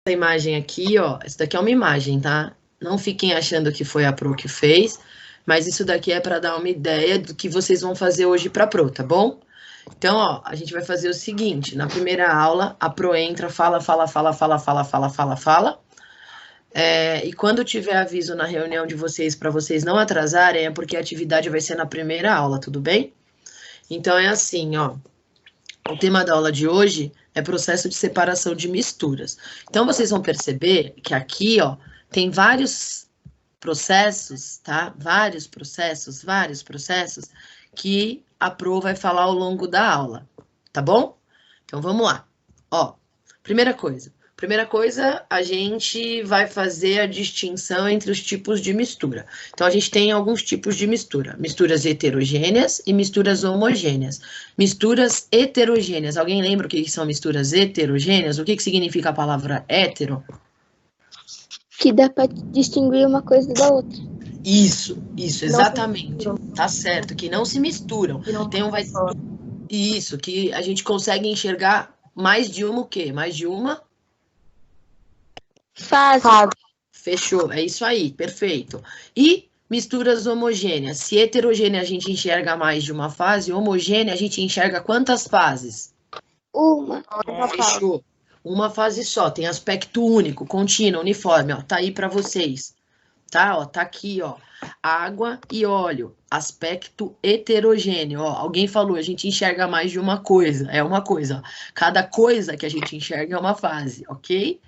Essa imagem aqui, ó, isso daqui é uma imagem, tá? Não fiquem achando que foi a Pro que fez, mas isso daqui é para dar uma ideia do que vocês vão fazer hoje para a Pro, tá bom? Então, ó, a gente vai fazer o seguinte, na primeira aula, a Pro entra, fala, e quando tiver aviso na reunião de vocês para vocês não atrasarem, é porque a atividade vai ser na primeira aula, tudo bem? Então, é assim, ó, o tema da aula de hoje é processo de separação de misturas. Então, vocês vão perceber que aqui, ó, tem vários processos, tá? Vários processos que a Pro vai falar ao longo da aula, tá bom? Então, vamos lá. Ó, primeira coisa, a gente vai fazer a distinção entre os tipos de mistura. Então, a gente tem alguns tipos de mistura. Misturas heterogêneas e misturas homogêneas. Misturas heterogêneas. Alguém lembra o que são misturas heterogêneas? O que significa a palavra hétero? Que dá para distinguir uma coisa da outra. Isso, exatamente. Tá certo, que não se misturam. Isso, que a gente consegue enxergar mais de uma o quê? Mais de uma? Fase. Fechou, é isso aí, perfeito. E misturas homogêneas. Se heterogênea a gente enxerga mais de uma fase, homogênea a gente enxerga quantas fases? Uma. Fechou. Uma fase só, tem aspecto único, contínuo, uniforme, ó, tá aí para vocês. Tá, ó, tá aqui, ó. Água e óleo, aspecto heterogêneo, ó. Alguém falou, a gente enxerga mais de uma coisa, é uma coisa, ó. Cada coisa que a gente enxerga é uma fase, ok?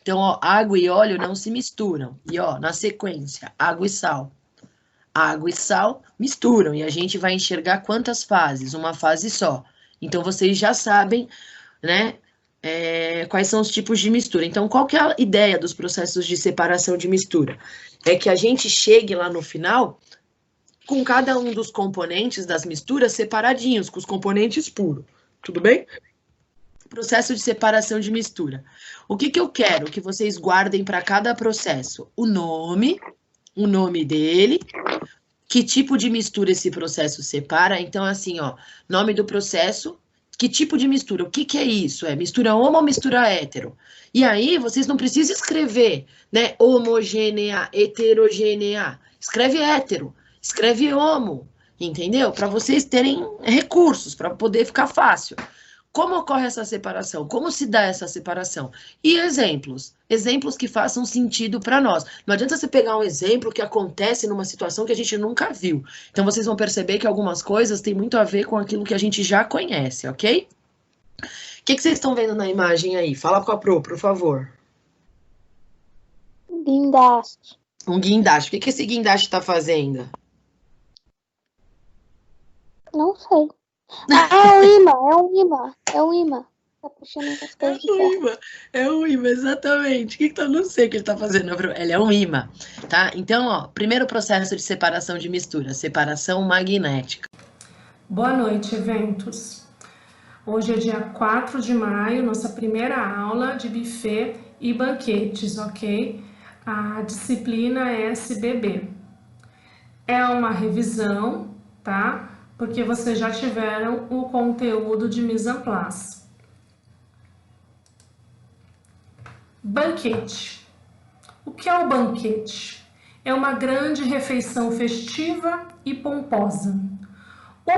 Então, ó, água e óleo não se misturam. E, ó, na sequência, água e sal. Água e sal misturam e a gente vai enxergar quantas fases? Uma fase só. Então, vocês já sabem, né, quais são os tipos de mistura. Então, qual que é a ideia dos processos de separação de mistura? É que a gente chegue lá no final com cada um dos componentes das misturas separadinhos, com os componentes puros. Tudo bem? Processo de separação de mistura. O que eu quero que vocês guardem para cada processo? O nome dele, que tipo de mistura esse processo separa. Então, assim, ó, nome do processo, que tipo de mistura? O que é isso? É mistura homo ou mistura hétero? E aí, vocês não precisam escrever, né, homogênea, heterogênea. Escreve hétero, escreve homo, entendeu? Para vocês terem recursos, para poder ficar fácil. Como ocorre essa separação? Como se dá essa separação? E exemplos que façam sentido para nós. Não adianta você pegar um exemplo que acontece numa situação que a gente nunca viu. Então, vocês vão perceber que algumas coisas têm muito a ver com aquilo que a gente já conhece, ok? O que vocês estão vendo na imagem aí? Fala com a Pro, por favor. Guindaste. Um guindaste. O que esse guindaste está fazendo? Não sei. É um imã. Tá puxando essas coisas de ferro. É um imã, exatamente. Não sei o que ele tá fazendo, ele é um imã, tá? Então, ó, primeiro processo de separação de mistura, separação magnética. Boa noite, eventos. Hoje é dia 4 de maio, nossa primeira aula de buffet e banquetes, ok? A disciplina é SBB. É uma revisão, tá? Porque vocês já tiveram o conteúdo de mise en place. Banquete. O que é o banquete? É uma grande refeição festiva e pomposa.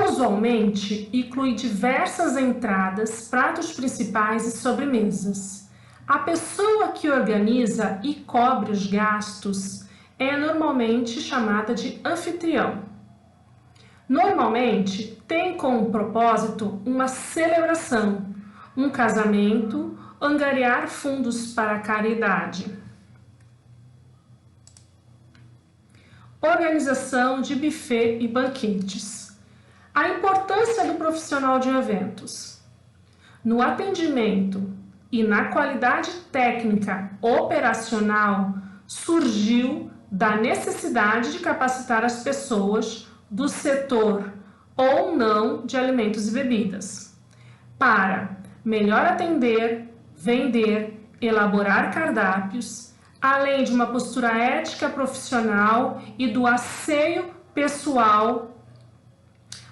Usualmente, inclui diversas entradas, pratos principais e sobremesas. A pessoa que organiza e cobre os gastos é normalmente chamada de anfitrião. Normalmente, tem como propósito uma celebração, um casamento, angariar fundos para a caridade. Organização de buffet e banquetes. A importância do profissional de eventos. No atendimento e na qualidade técnica operacional, surgiu da necessidade de capacitar as pessoas do setor ou não de alimentos e bebidas, para melhor atender, vender, elaborar cardápios, além de uma postura ética profissional e do asseio pessoal,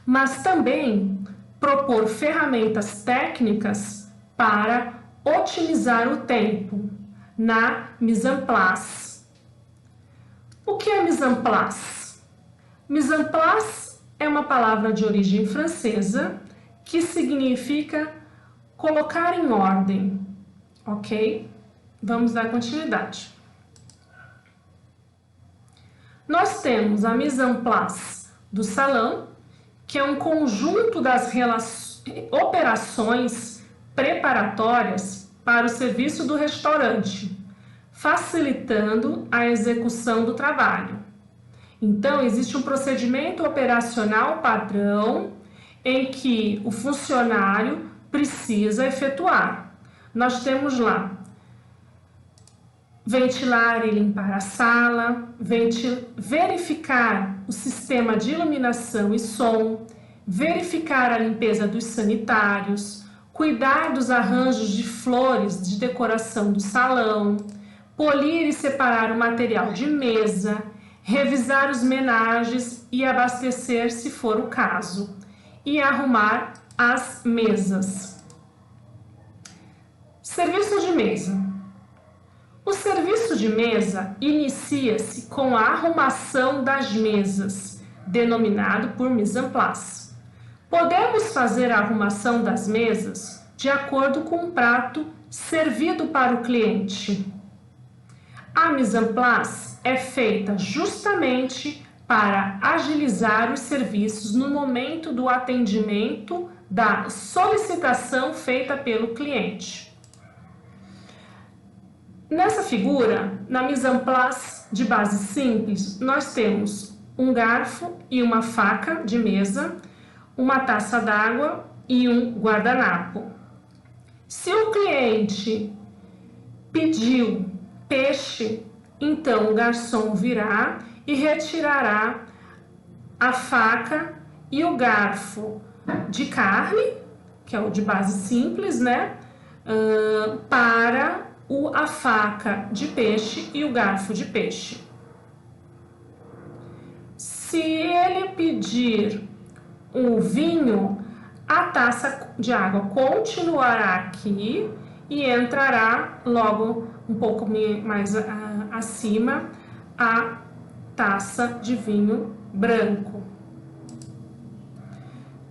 mas também propor ferramentas técnicas para otimizar o tempo, na mise en place. O que é mise en place? Mise en place é uma palavra de origem francesa que significa colocar em ordem, ok? Vamos dar continuidade. Nós temos a mise en place do salão, que é um conjunto das operações preparatórias para o serviço do restaurante, facilitando a execução do trabalho. Então, existe um procedimento operacional padrão em que o funcionário precisa efetuar. Nós temos lá ventilar e limpar a sala, verificar o sistema de iluminação e som, verificar a limpeza dos sanitários, cuidar dos arranjos de flores de decoração do salão, polir e separar o material de mesa, revisar os menages e abastecer se for o caso, e arrumar as mesas. Serviço de mesa. O serviço de mesa inicia-se com a arrumação das mesas, denominado por mise en place. Podemos fazer a arrumação das mesas de acordo com o prato servido para o cliente. A mise en place é feita justamente para agilizar os serviços no momento do atendimento da solicitação feita pelo cliente. Nessa figura, na mise en place de base simples, nós temos um garfo e uma faca de mesa, uma taça d'água e um guardanapo. Se o cliente pediu peixe, então o garçom virá e retirará a faca e o garfo de carne, que é o de base simples, né? Para a faca de peixe e o garfo de peixe. Se ele pedir um vinho, a taça de água continuará aqui e entrará logo um pouco mais acima a taça de vinho branco.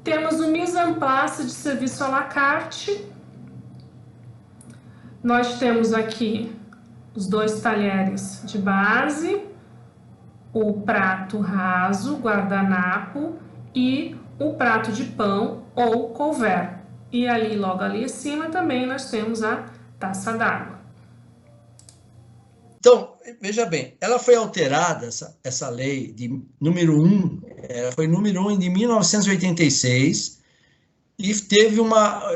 Temos o mise en place de serviço à la carte. Nós temos aqui os 2 talheres de base, o prato raso, guardanapo e o prato de pão ou couvert. E ali, logo ali em cima, também nós temos a taça d'água. Então, veja bem, ela foi alterada, essa lei de número 1, foi número 1 de 1986, e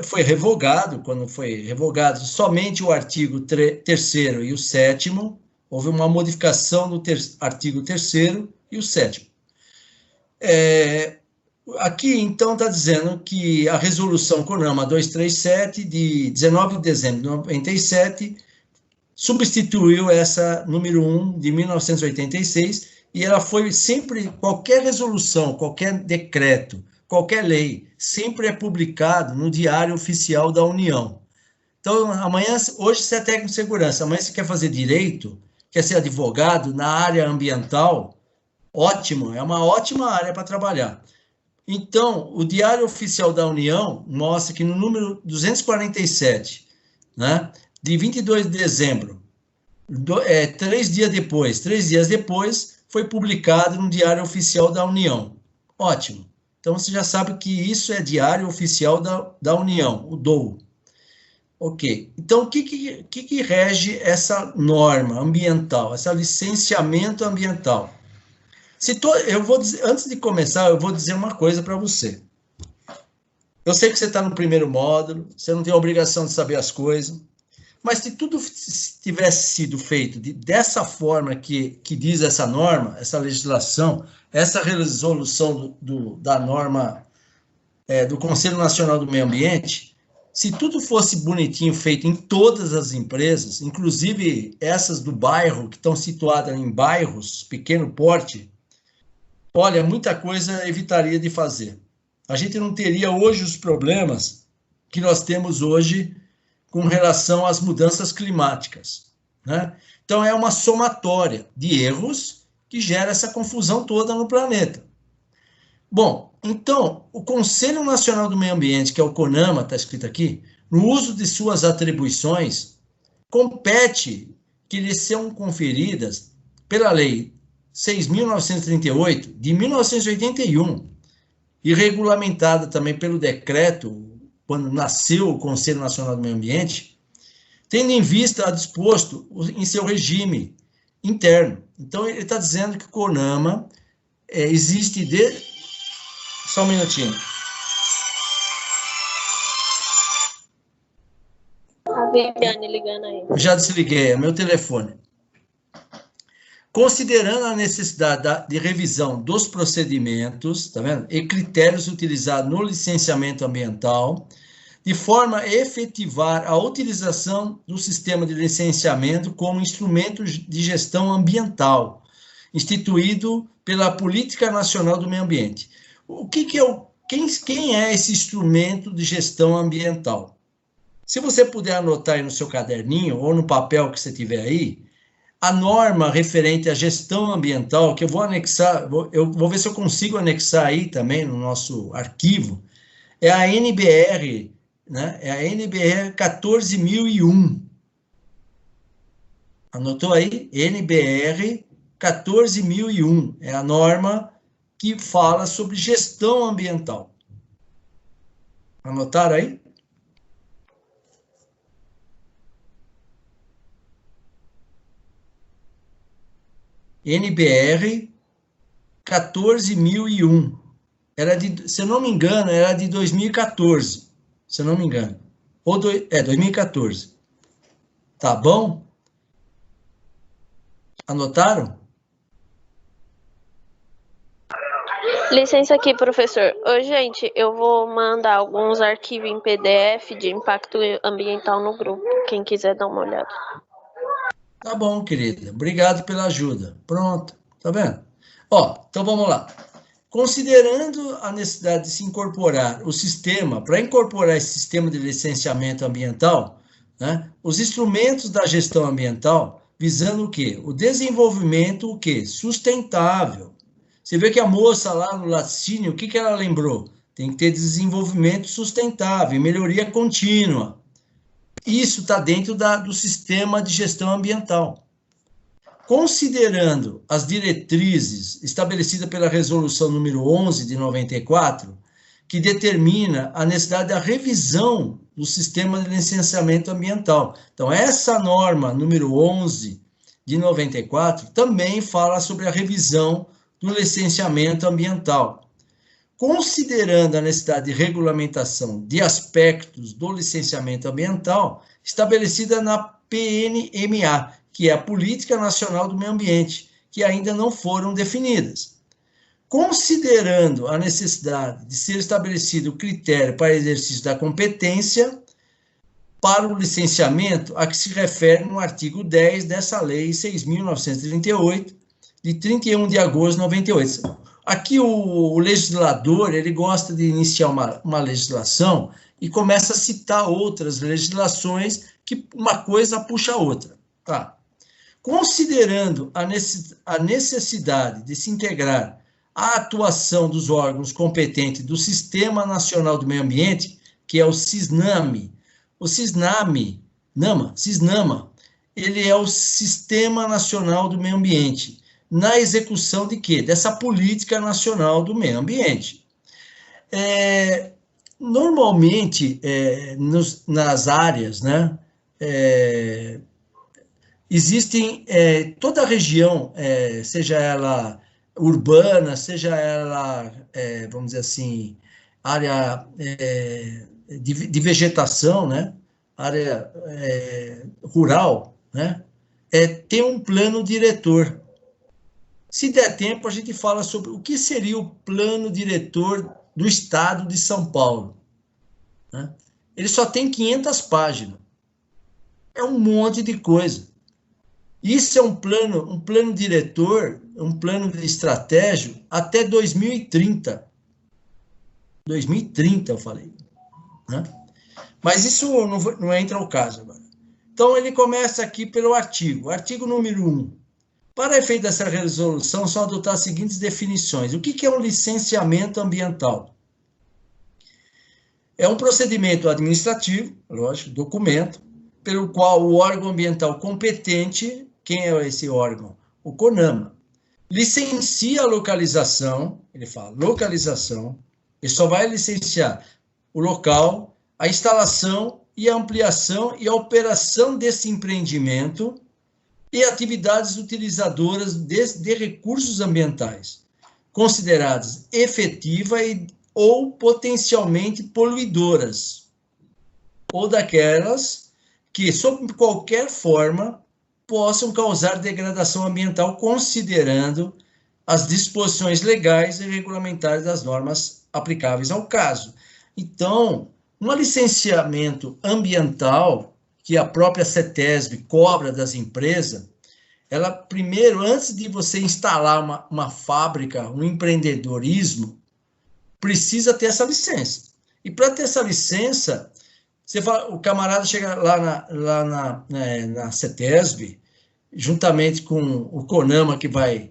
foi revogado, quando foi revogado somente o artigo 3º e o 7º, houve uma modificação do artigo 3º e o 7º. Aqui, então, está dizendo que a resolução CONAMA 237, de 19 de dezembro de 97, substituiu essa número 1 de 1986, e ela foi sempre, qualquer resolução, qualquer decreto, qualquer lei, sempre é publicado no Diário Oficial da União. Então, hoje você é técnico de segurança, amanhã você quer fazer direito, quer ser advogado na área ambiental, ótimo, é uma ótima área para trabalhar. Então, o Diário Oficial da União mostra que no número 247, né, de 22 de dezembro, 3 dias depois, foi publicado no Diário Oficial da União. Ótimo. Então, você já sabe que isso é Diário Oficial da União, o DOU. Ok. Então, o que rege essa norma ambiental, esse licenciamento ambiental? Antes de começar, eu vou dizer uma coisa para você. Eu sei que você está no primeiro módulo, você não tem a obrigação de saber as coisas, mas se tudo tivesse sido feito dessa forma que diz essa norma, essa legislação, essa resolução da norma do Conselho Nacional do Meio Ambiente, se tudo fosse bonitinho feito em todas as empresas, inclusive essas do bairro, que estão situadas em bairros, pequeno porte, olha, muita coisa evitaria de fazer. A gente não teria hoje os problemas que nós temos hoje com relação às mudanças climáticas. né? Então, é uma somatória de erros que gera essa confusão toda no planeta. Bom, então, o Conselho Nacional do Meio Ambiente, que é o CONAMA, está escrito aqui, no uso de suas atribuições, compete que lhes são conferidas pela Lei 6.938, de 1981, e regulamentada também pelo decreto, quando nasceu o Conselho Nacional do Meio Ambiente, tendo em vista a disposto em seu regime interno. Então, ele está dizendo que o CONAMA existe de... Só um minutinho. A Viviane ligando aí. Já desliguei, é meu telefone. Considerando a necessidade de revisão dos procedimentos, tá vendo? E critérios utilizados no licenciamento ambiental, de forma a efetivar a utilização do sistema de licenciamento como instrumento de gestão ambiental, instituído pela Política Nacional do Meio Ambiente. O que é quem é esse instrumento de gestão ambiental? Se você puder anotar aí no seu caderninho ou no papel que você tiver aí, a norma referente à gestão ambiental, que eu vou anexar, eu vou ver se eu consigo anexar aí também no nosso arquivo, é a NBR, né? É a NBR 14.001. Anotou aí? NBR 14.001. É a norma que fala sobre gestão ambiental. Anotaram aí? NBR 14.001. Era de, se eu não me engano, era de 2014. Se eu não me engano. 2014. Tá bom? Anotaram? Licença aqui, professor. Ô, gente, eu vou mandar alguns arquivos em PDF de impacto ambiental no grupo. Quem quiser dar uma olhada. Tá bom, querida. Obrigado pela ajuda. Pronto. Tá vendo? Ó, então vamos lá. Considerando a necessidade de se incorporar o sistema, para incorporar esse sistema de licenciamento ambiental, né, os instrumentos da gestão ambiental, visando o quê? O desenvolvimento, o quê? Sustentável. Você vê que a moça lá no laticínio, o que ela lembrou? Tem que ter desenvolvimento sustentável, melhoria contínua. Isso está dentro do sistema de gestão ambiental. Considerando as diretrizes estabelecidas pela Resolução número 11 de 94, que determina a necessidade da revisão do sistema de licenciamento ambiental. Então, essa norma número 11 de 94 também fala sobre a revisão do licenciamento ambiental. Considerando a necessidade de regulamentação de aspectos do licenciamento ambiental estabelecida na PNMA, que é a Política Nacional do Meio Ambiente, que ainda não foram definidas. Considerando a necessidade de ser estabelecido o critério para exercício da competência para o licenciamento a que se refere no artigo 10 dessa Lei 6.938, de 31 de agosto de 98. Aqui o legislador, ele gosta de iniciar uma legislação e começa a citar outras legislações que uma coisa puxa a outra. Tá. Considerando a necessidade de se integrar a atuação dos órgãos competentes do Sistema Nacional do Meio Ambiente, que é o SISNAME. O SISNAME, SISNAMA, ele é o Sistema Nacional do Meio Ambiente, na execução de quê? Dessa Política Nacional do Meio Ambiente. Normalmente, nas áreas, né, existem, toda a região, seja ela urbana, seja ela, vamos dizer assim, área de vegetação, né, área rural, né, tem um plano diretor. Se der tempo, a gente fala sobre o que seria o plano diretor do Estado de São Paulo. Né? Ele só tem 500 páginas. É um monte de coisa. Isso é um plano diretor, um plano de estratégia até 2030. 2030, eu falei. Né? Mas isso não entra ao caso agora. Então, ele começa aqui pelo artigo. Artigo número 1. Para efeito dessa resolução, são adotadas as seguintes definições. O que é um licenciamento ambiental? É um procedimento administrativo, lógico, documento, pelo qual o órgão ambiental competente, quem é esse órgão? O CONAMA, licencia a localização, ele fala localização, ele só vai licenciar o local, a instalação e a ampliação e a operação desse empreendimento e atividades utilizadoras de recursos ambientais, consideradas efetivas ou potencialmente poluidoras, ou daquelas que, sob qualquer forma, possam causar degradação ambiental, considerando as disposições legais e regulamentares das normas aplicáveis ao caso. Então, um licenciamento ambiental, que a própria CETESB cobra das empresas, ela, primeiro, antes de você instalar uma fábrica, um empreendedorismo, precisa ter essa licença. E para ter essa licença, você fala, o camarada chega lá na CETESB, juntamente com o CONAMA, que vai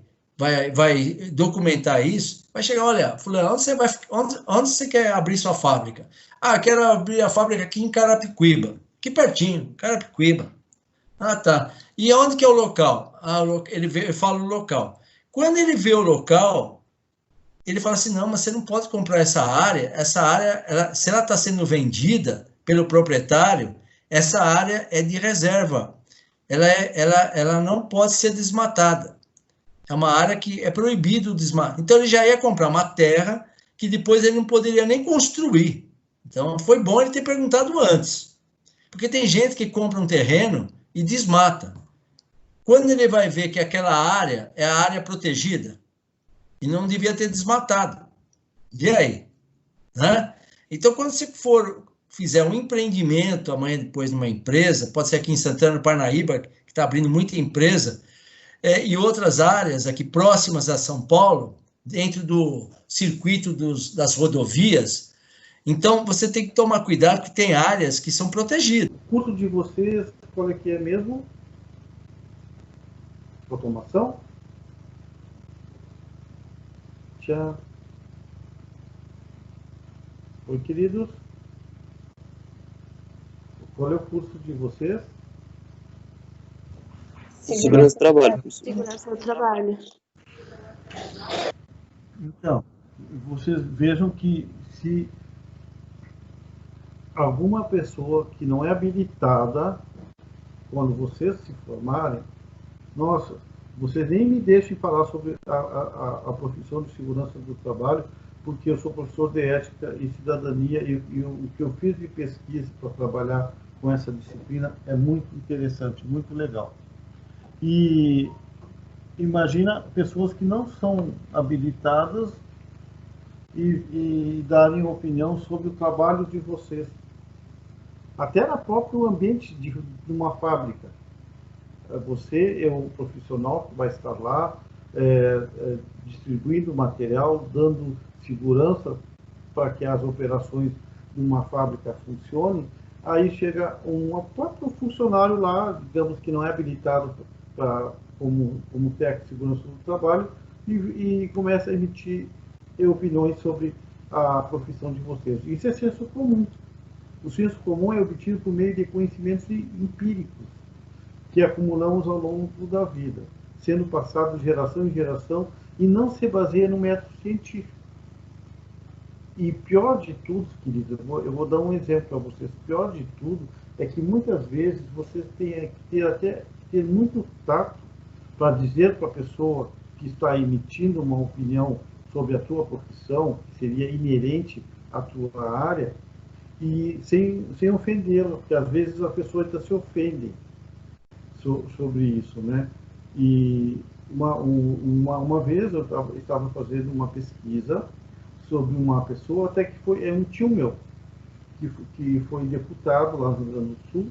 documentar isso, vai chegar, olha, fulano, onde você quer abrir sua fábrica? Ah, quero abrir a fábrica aqui em Carapicuíba, aqui pertinho, Carapicuíba. Ah, tá. E onde que é o local? Ah, ele fala o local. Quando ele vê o local, ele fala assim, não, mas você não pode comprar essa área, se ela está sendo vendida pelo proprietário, essa área é de reserva, ela não pode ser desmatada, é uma área que é proibido o desmatar. Então, ele já ia comprar uma terra que depois ele não poderia nem construir. Então, foi bom ele ter perguntado antes, porque tem gente que compra um terreno e desmata. Quando ele vai ver que aquela área é a área protegida, e não devia ter desmatado. E aí? Né? Então, quando você fizer um empreendimento, amanhã depois numa empresa, pode ser aqui em Santana do Parnaíba, que está abrindo muita empresa, e outras áreas aqui próximas a São Paulo, dentro do circuito das rodovias, então você tem que tomar cuidado, porque tem áreas que são protegidas. O curso de vocês, qual é que é mesmo? Automação? Tchau. Oi, queridos. Qual é o curso de vocês? Segurança do trabalho. Segurança do trabalho. Então, vocês vejam que se alguma pessoa que não é habilitada, quando vocês se formarem, nossa, vocês nem me deixem falar sobre a profissão de segurança do trabalho, porque eu sou professor de ética e cidadania e o que eu fiz de pesquisa para trabalhar com essa disciplina é muito interessante, muito legal. E imagina pessoas que não são habilitadas e darem opinião sobre o trabalho de vocês, até no próprio ambiente de uma fábrica. Você é um profissional que vai estar lá distribuindo material, dando segurança para que as operações de uma fábrica funcionem. Aí chega um próprio funcionário lá, digamos que não é habilitado como técnico de segurança do trabalho, e começa a emitir opiniões sobre a profissão de vocês. Isso é senso comum. O senso comum é obtido por meio de conhecimentos empíricos que acumulamos ao longo da vida, sendo passado de geração em geração e não se baseia no método científico. E pior de tudo, queridos, eu vou dar um exemplo para vocês. Pior de tudo é que muitas vezes vocês têm que ter muito tato para dizer para a pessoa que está emitindo uma opinião sobre a tua profissão, que seria inerente à tua área, e sem ofendê-la, porque às vezes as pessoas se ofendem sobre isso, né? E uma vez eu estava fazendo uma pesquisa sobre uma pessoa, até que foi um tio meu, que foi deputado lá no Rio Grande do Sul,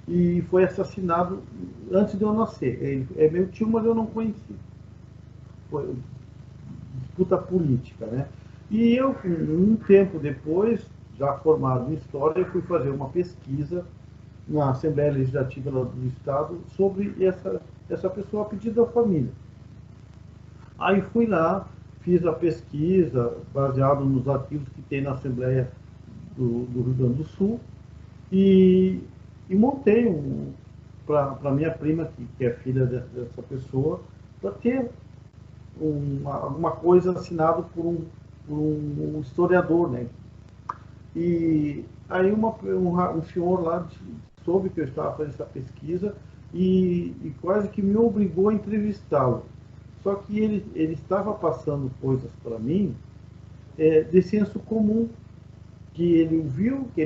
e foi assassinado antes de eu nascer. Ele é meu tio, mas eu não conheci. Foi disputa política, né? E eu, um tempo depois, já formado em História, fui fazer uma pesquisa na Assembleia Legislativa do Estado sobre essa pessoa a pedido da família. Aí fui lá, fiz a pesquisa baseado nos arquivos que tem na Assembleia do Rio Grande do Sul e montei para minha prima, que é filha dessa pessoa, para ter alguma coisa assinado por um historiador, né? E aí um senhor lá soube que eu estava fazendo essa pesquisa e quase que me obrigou a entrevistá-lo. Só que ele estava passando coisas para mim de senso comum, que ele ouviu, que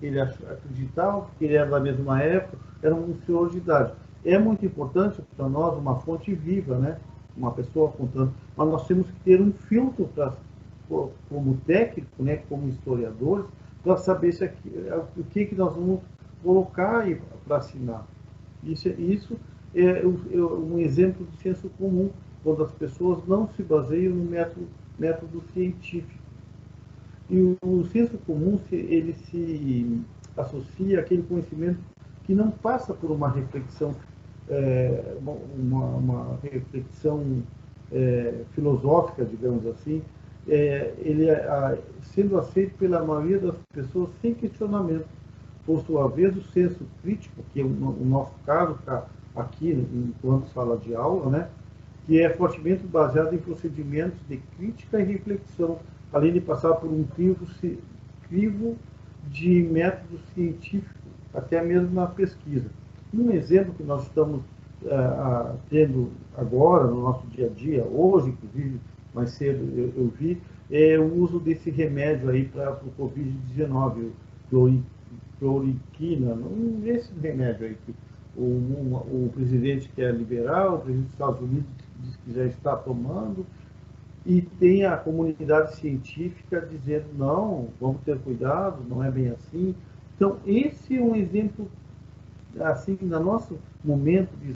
ele acreditava, que ele era da mesma época, era um senhor de idade. É muito importante para nós uma fonte viva, né? Uma pessoa contando, mas nós temos que ter um filtro como técnico, né? Como historiadores, para saber o que nós vamos colocar para assinar. Isso é um exemplo de senso comum, quando as pessoas não se baseiam no método científico. E o senso comum, ele se associa àquele conhecimento que não passa por uma reflexão, uma reflexão filosófica, digamos assim, ele sendo aceito pela maioria das pessoas sem questionamento. Por sua vez, o senso crítico, que é o nosso caso aqui, enquanto sala de aula, né, que é fortemente baseado em procedimentos de crítica e reflexão, além de passar por um crivo de método científico, até mesmo na pesquisa. Um exemplo que nós estamos tendo agora, no nosso dia a dia, hoje, inclusive, mais cedo eu vi, é o uso desse remédio aí para o Covid-19, cloroquina, esse remédio aí que o presidente quer liberar, o presidente dos Estados Unidos diz que já está tomando, e tem a comunidade científica dizendo, não, vamos ter cuidado, não é bem assim. Então, esse é um exemplo, assim, no nosso momento de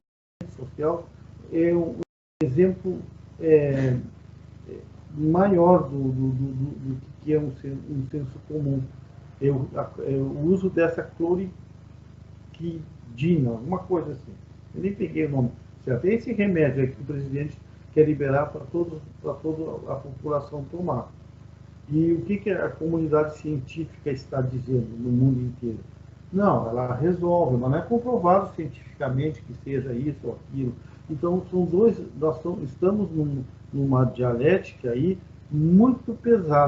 social, é um exemplo maior do que é um senso comum. O uso dessa cloroquina, alguma coisa assim. Eu nem peguei o nome. Certo? Esse remédio aí que o presidente quer liberar para toda a população tomar. E o que a comunidade científica está dizendo no mundo inteiro? Não, ela resolve, mas não é comprovado cientificamente que seja isso ou aquilo. Então, nós estamos numa dialética aí muito pesada.